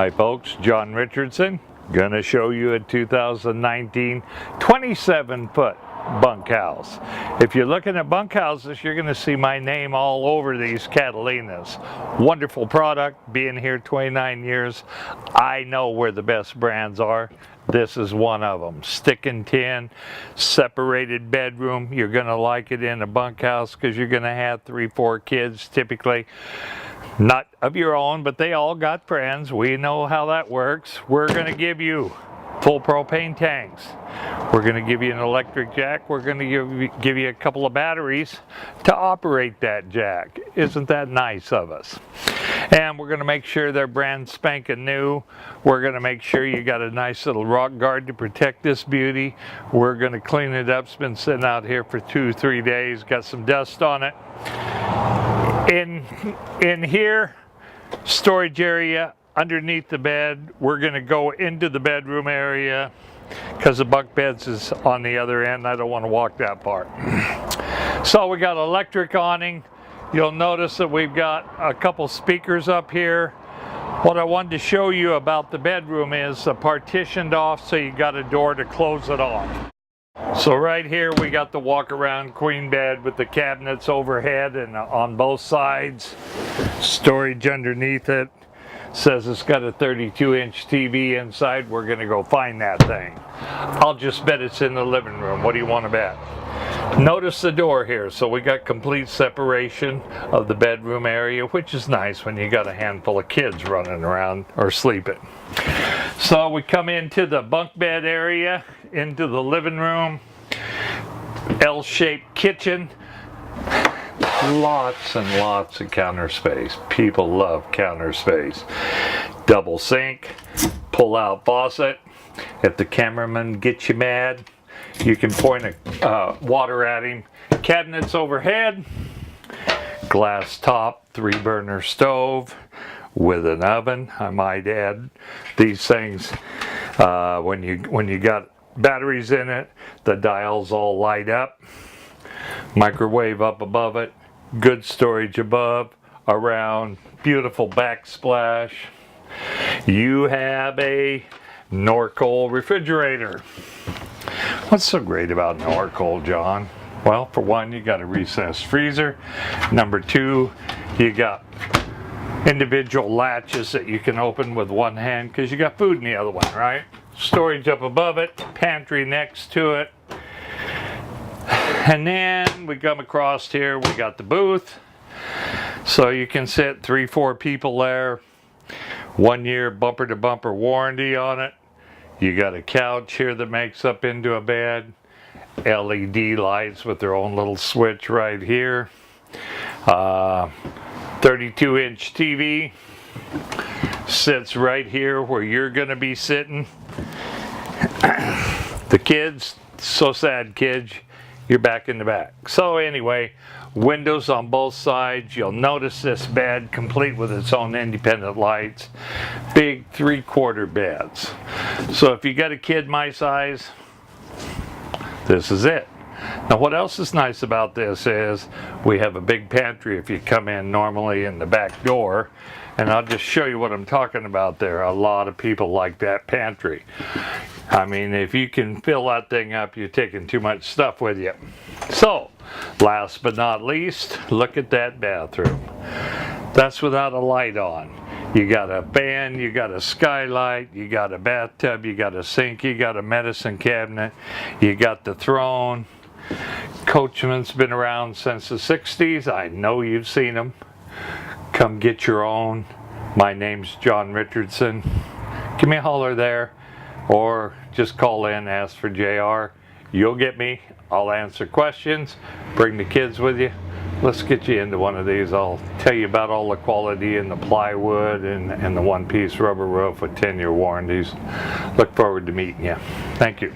Hi folks, John Richardson. Gonna show you a 2019 27-foot bunkhouse. If you're looking at bunkhouses, you're gonna see my name all over these Catalinas. Wonderful product, being here 29 years, I know where the best brands are. This is one of them. Stick and tin, separated bedroom. You're gonna like it in a bunkhouse because you're gonna have 3-4 kids typically. Not of your own, but they all got friends. We know how that works. We're gonna give you full propane tanks. We're gonna give you an electric jack. We're gonna give you a couple of batteries to operate that jack. Isn't that nice of us? And we're gonna make sure they're brand spanking new. We're gonna make sure you got a nice little rock guard to protect this beauty. We're gonna clean it up. It's been sitting out here for 2-3 days. Got some dust on it. In here, storage area underneath the bed. We're going to go into the bedroom area because the bunk beds is on the other end. I don't want to walk that part. So we got electric awning. You'll notice that we've got a couple speakers up here. What I wanted to show you about the bedroom is partitioned off, so you got a door to close it off. So right here we got the walk-around queen bed with the cabinets overhead and on both sides. Storage underneath it. Says it's got a 32-inch TV inside. We're gonna go find that thing. I'll just bet it's in the living room. What do you want to bet? Notice the door here. So we got complete separation of the bedroom area, which is nice when you got a handful of kids running around or sleeping. So we come into the bunk bed area, into the living room, L-shaped kitchen. Lots and lots of counter space. People love counter space. Double sink, pull out faucet. If the cameraman gets you mad, you can point a water at him. Cabinets overhead, glass top, 3-burner stove with an oven. I might add, these things, when you got batteries in it, the dials all light up. Microwave up above it. Good storage above, around, beautiful backsplash. You have a Norcold refrigerator. What's so great about Norcold, John? Well, for one, you got a recessed freezer. Number two, you got individual latches that you can open with one hand because you got food in the other one, right? Storage up above it, pantry next to it. And then we come across here, we got the booth. So you can sit 3-4 people there. 1 year bumper to bumper warranty on it. You got a couch here that makes up into a bed. LED lights with their own little switch right here. 32-inch TV. Sits right here where you're gonna be sitting. The kids, so sad kids. You're back in the back. So anyway, windows on both sides. You'll notice this bed complete with its own independent lights. Big 3/4 beds. So if you got a kid my size, this is it. Now what else is nice about this is we have a big pantry if you come in normally in the back door. And I'll just show you what I'm talking about there. A lot of people like that pantry. I mean, if you can fill that thing up, you're taking too much stuff with you. So, last but not least, look at that bathroom. That's without a light on. You got a fan, you got a skylight, you got a bathtub, you got a sink, you got a medicine cabinet, you got the throne. Coachmen's been around since the 60s. I know you've seen them. Come get your own. My name's John Richardson. Give me a holler there, or just call in, ask for JR. You'll get me. I'll answer questions. Bring the kids with you. Let's get you into one of these. I'll tell you about all the quality in the plywood and the one-piece rubber roof with 10-year warranties. Look forward to meeting you. Thank you.